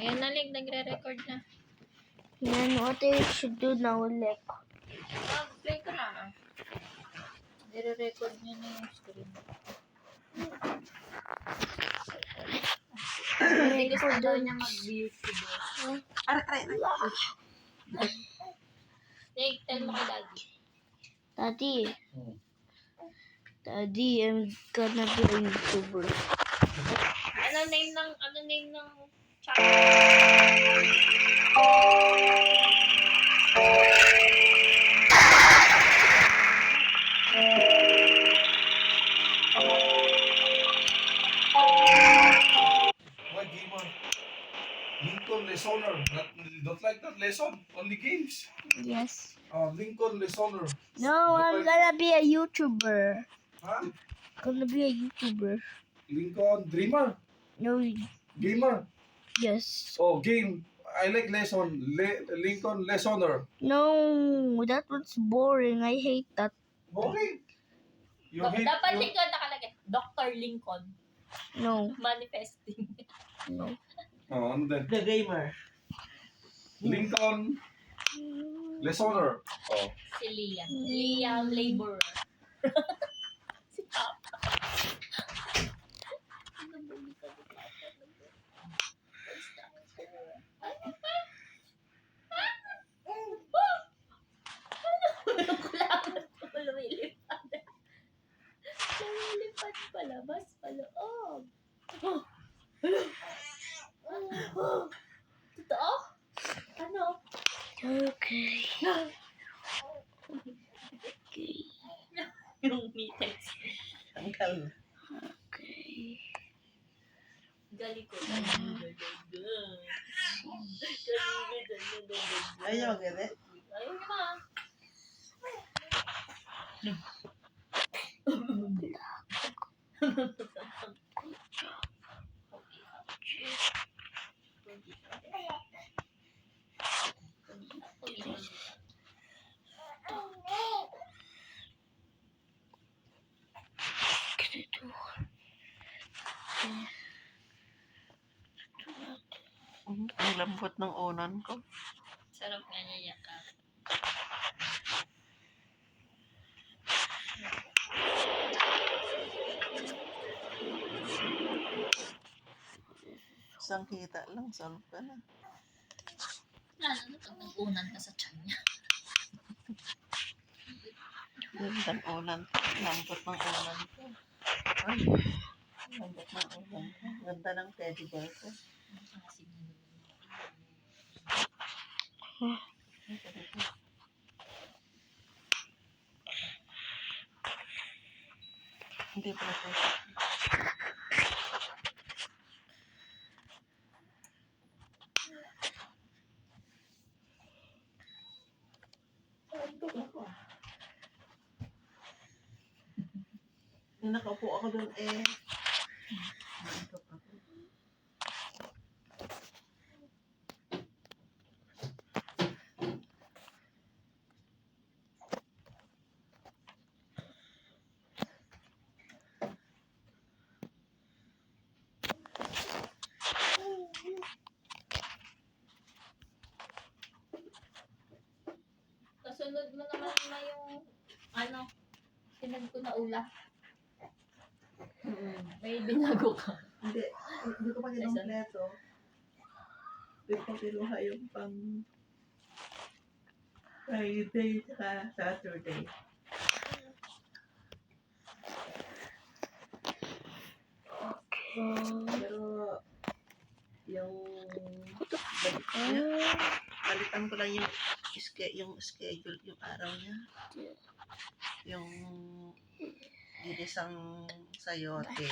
Ayan na, Lig. Nagre-record na. Then what I should do now, like, Play ko na. Nire-record niya na yung screen. Hindi gusto daw niya mag-YouTube. Lig, tell mo kay Daddy. Daddy, I'm gonna be a YouTuber. Ano name ng channel? Why gamer? Lincoln Lesoner. Don't like that lesson. Only games. Yes. Lincoln Lesoner. No, I'm gonna be a YouTuber. Huh? Gonna be a YouTuber. Lincoln Dreamer. No, Gamer. yes. Oh, game. I like lesson. Lincoln Lesoner. No, that one's boring. I hate that. Boring. You hate. Dapat Lincoln nakalagay. Dr. Lincoln. No, Manifesting. no. Oh, ano din? The gamer. Lincoln Lesoner. Oh. Si Liam. Liam Laborer. Si Papa. Lumilipad palabas, paloob. Totoo? Ano? Okay. Yung meetex. Tangkal na. Okay. Gali ko. Ayaw, gano'n. Ayun na. Ang lambot ng unan ko. Sarap nga niya yakap. Isang kita lang, solve ka na. Lalo na pag nag-unan ka sa tiyan niya. Ganda ng unan ko. Lambot ng unan ko. Ay, lambot ng unan ko. Ganda ng teddy bear ko. Hindi pala ito. Nakaupo ako doon eh. Kasunod mo naman na yung ano, sinad ko na ula. May binago ka. Hindi ko pa kinumpleto. Hindi ko kinuha yung pang Friday saka Saturday. Pero yung balitan ko lang yung schedule, yung araw niya. Yung ginisang sayote.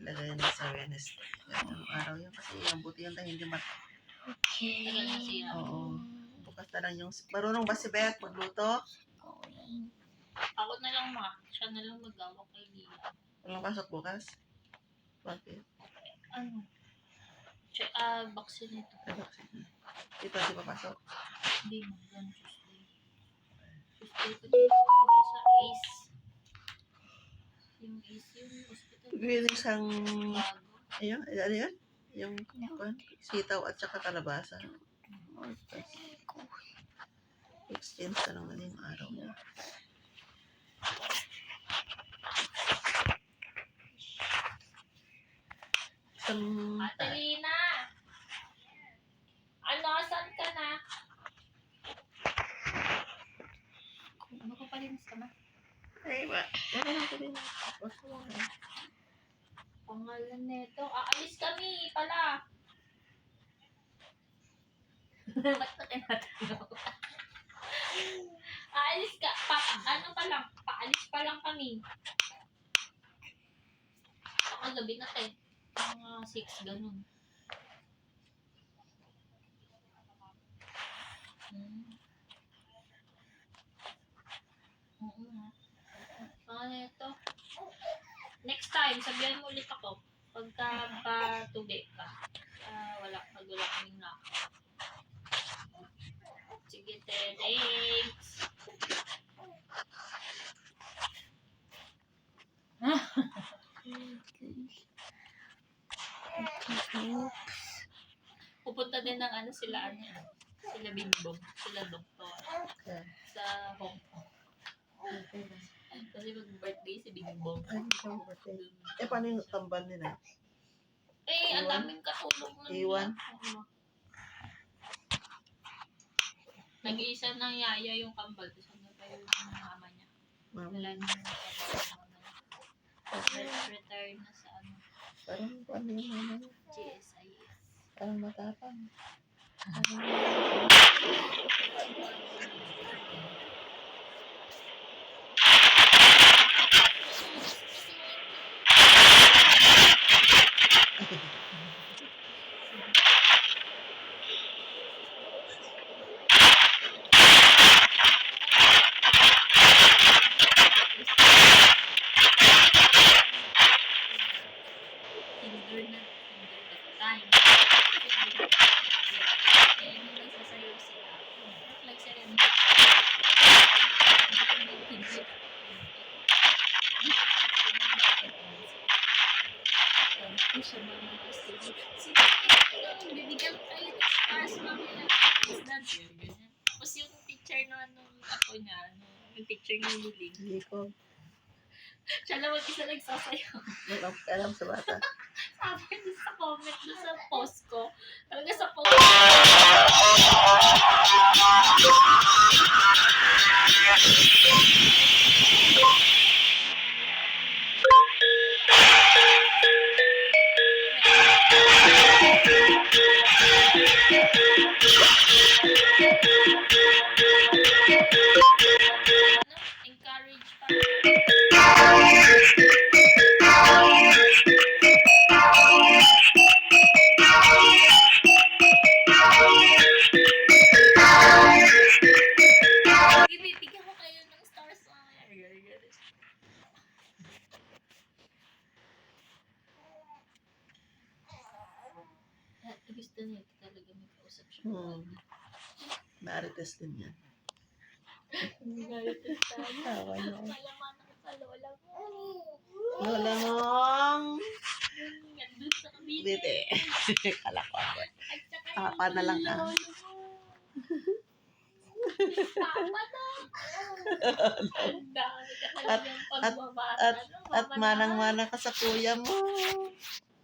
Lagay na sa Wednesday. Yung araw yun kasi yung buti yung hindi Tagal na siya. Oo. Bukas na lang yung... Marunong ba si Beth magluto? Ako na lang siya na lang mag-awak kay Lia. Walang pasok bukas? Bakit? Ano? Vaccine ito. Ito, di pa pasok? Hindi mo, yan Tuesday. Tuesday ko dito sa ACE. Yung ACE yung hospital. Yung isang... Bago. Ayun, ano yan? Yung sitaw at saka kalabasa. Exchange ka naman yung araw niya. Isang Adelina! Ano, saan ka na? Makapalinis ka na? ay, wala lang ko din. Basta mo na. Pangalan nito. Aalis kami pala. Ba't na tinatanong? Aalis ka. Ano pa lang? Paalis pa lang kami. Baka gabi na 10. Mga 6, ganun. Oo nga. Pangalan nito. Next time, sabihan mo ulit ako. Pagka patubi ka. Wala kaming na. Sige, te. Thanks. Pupunta din ng sila Bingbong. Sila doktor. Okay. Sa Hong Kong. Kasi mag-birthday si Bingbong. Ay, isang birthday. Paano yung tamban nila? Ang daming katulog na Iwan? Nag-iisa ng yaya yung kambal. Tapos ano pa yung mama niya. Mama. Wala na retire na sa Parang paano yung mama niya? GSIS. Parang matapang. Tinder na time. Nung nagsasayaw sila. Like serena. Tinder. Siya mga student. Sige, bibigyan ko kayo ng stars mamaya. Tapos yung teacher na ako niya, yung teacher ng Liling. Hindi ko. Siya lang mag-isa nagsasayaw. Walang alam sa bata. Sabi niya sa comment doon sa post ko. Talaga sa post encourage pa. Bibigyan ko kayo ng stars mamaya. Gusto niya talaga may kausap siya. Marites din yan. Hindi galit tayo. Tawa niya. Mayaman ako sa lola mo. Lola mong Yan dun sa kabite. bite. Kala ko ako. At saka Papa na lang ah. lolo mo. Papa na. Ang dami ka talagang pagbabata. At manang-manang ka sa kuya mo.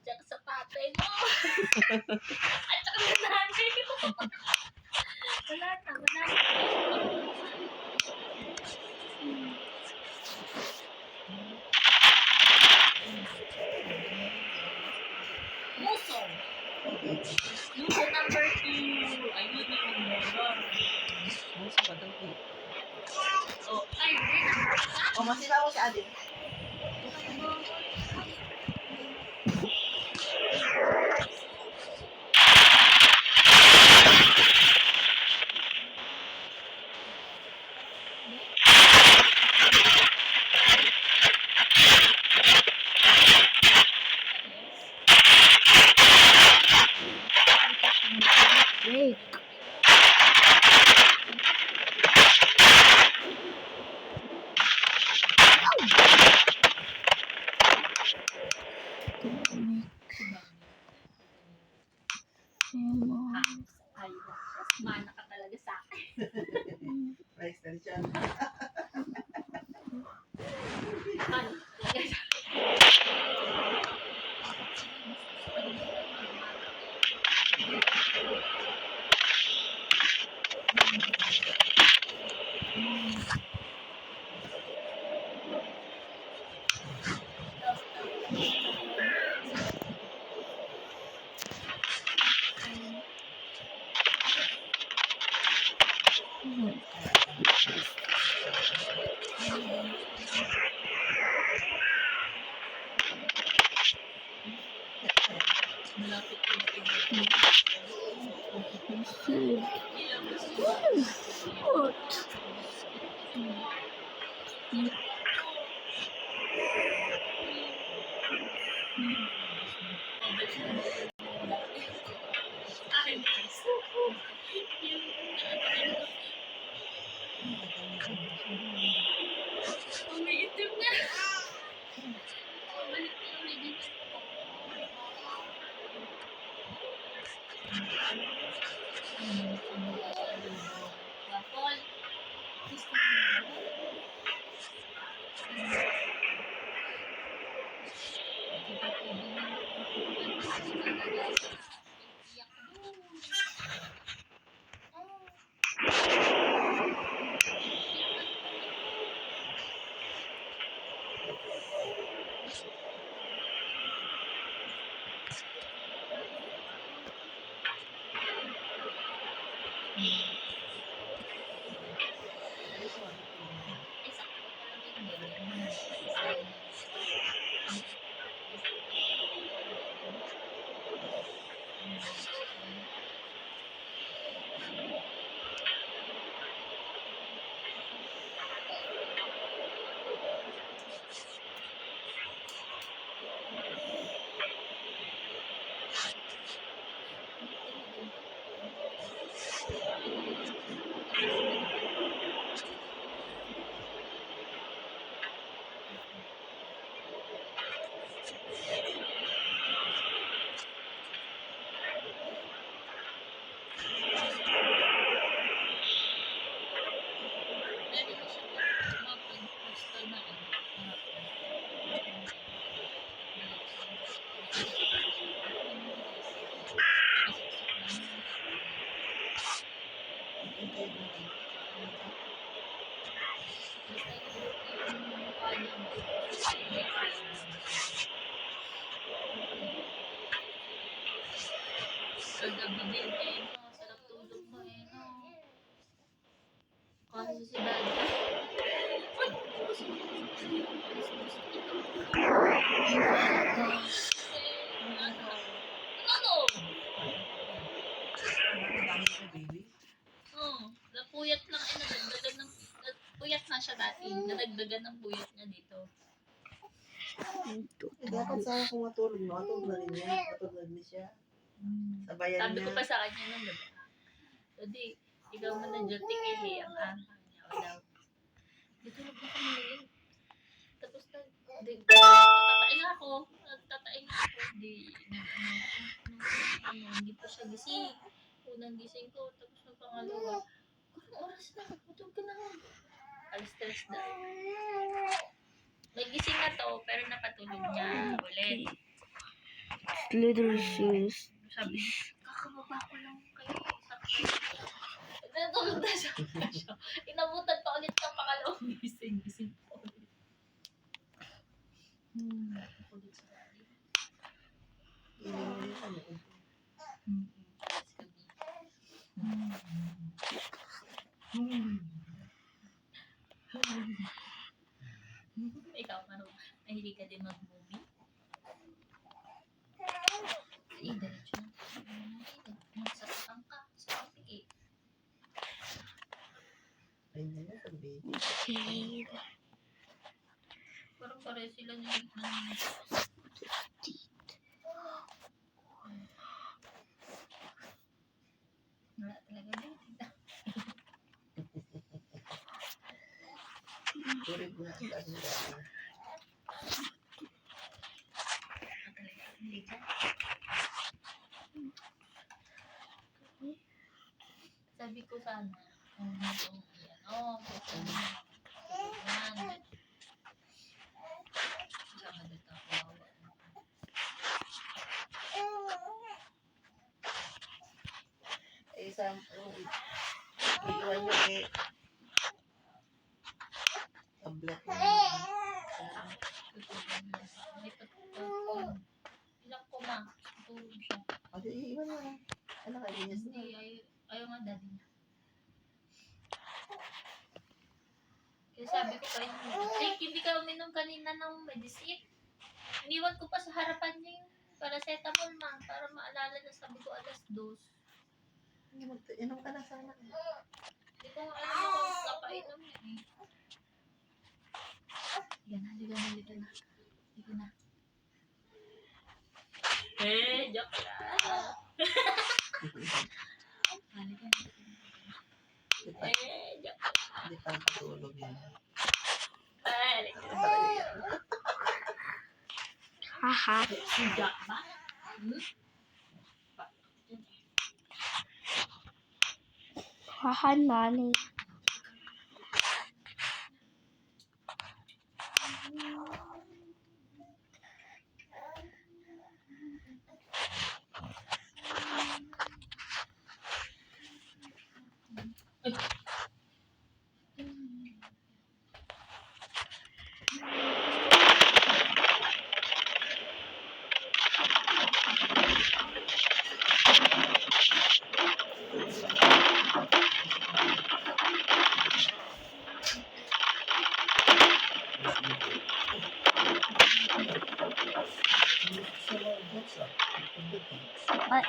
Tsaka sa tatay mo. At saka sa nanay mo. Wala na. Musong. Musong number 2. Ayun yung number. Musa pa daw eh. Oh, ay, O, masila ko si Adin. Break. Ayun. Mana ka talaga sa akin. May extension. Ano? Malapit yung umiitim na. Balik na yung legit. Waffle. Kagabi din eh, no? Sarap tulog mo eh, no? Kasi si Daddy. Ano? Baby. Oo. Napuyat lang eh, nadagdagan ng... Puyat na siya dati. Nadagdagan ng puyat niya dito. Dapat sana kung matulog, no? Matulog na rin niya. Matulog na siya. Sabayan Sabi niya. ko pa sa kanya nung gabi. Daddy, ikaw mo na dyan tingili ang ahang niya. Wala. Dito na ba kami? Tapos na, natataing ako. Di, hindi pa siya gising. Unang gising ko, tapos ng pangalawa. Anong oras na? Matulog ka na nga. Alas 3 na. May gising na to, pero napatulog niya ulit. Little shoes. Sabi, kakababa ko lang kayo. Natulog na siya. Inabutan pa ulit ng pangalawang gising. Gising pa ulit. Ulit sa dali. Ikaw, Maro, nahilig ka din mag-movie? Diretso na. Magsasakang ka sa kape. Ayun na sa baby. Parang pare sila ng wala talaga din. Tulog na sa kanila. Sabi ko sana, itong yan. Sama dito ako. Isang, iwan nyo tablet na May patutulog. Ilang ko ma. Tulog siya. O, di iwan mo na. Ano ka, linis na. Hindi, ayaw nga daddy niya. Kaya sabi ko kayo, hindi ka uminom kanina ng medicine. Iniwan ko pa sa harapan niya yung paracetamol ma, para maalala na sabi ko alas 2. Inom ka na sana. Hindi ko alam kung kapainom niya eh. Liga na. Joke lang. Liga na. Joke. Hindi pa patulog yan. Liga na. Haha. Joke ba? Haha, nani. Bye.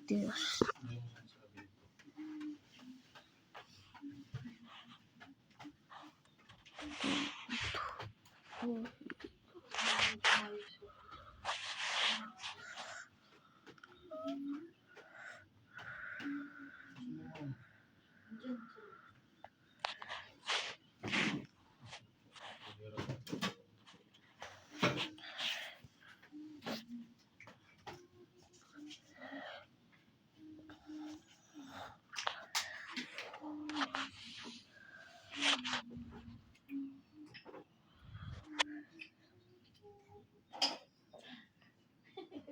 Diyos.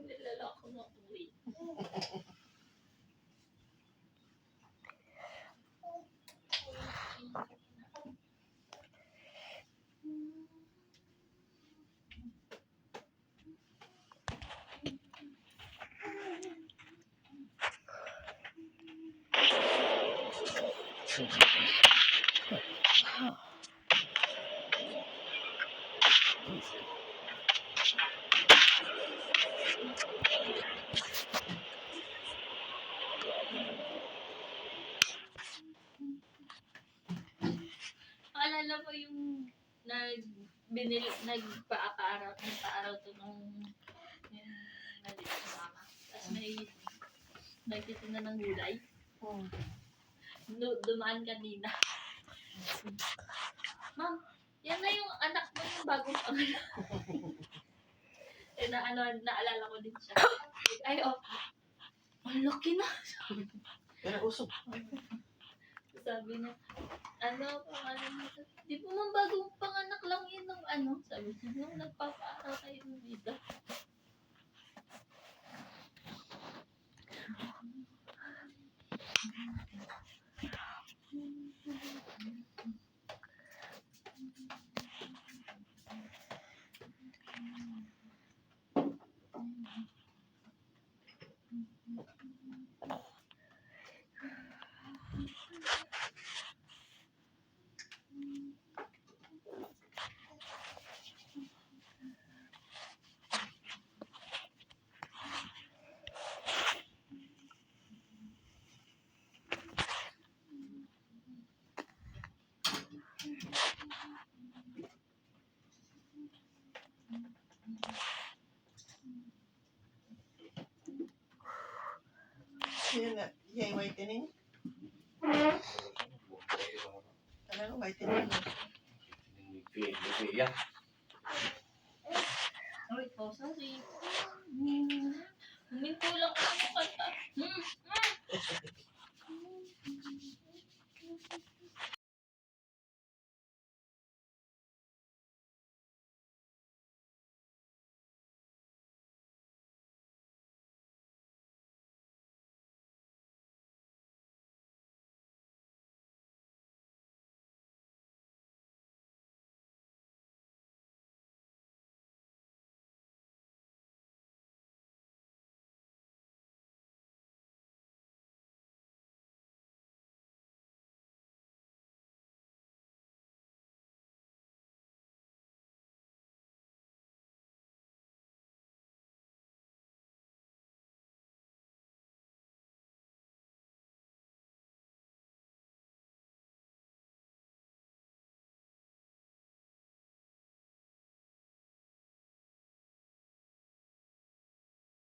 Nilalako mo uwi. Alala mo yung nagpa-araw to nung nandito sa mama. Tapos may nagtitinda ng gulay. Dumaan kanina. Ma'am, yan na yung anak mo yung bagong pangalan. Naalala ko din siya. Ay, oh. Ang laki na. Pero usok. Sabi niya, pangalan mo? Di po man bagong panganak lang yun ng Sabi niya, nung nagpapaaral kayo ng vida. Yun nga, yung whitening. Talagang whitening. Yeah. Ay, sorry. Huminto lang ako ng kanta.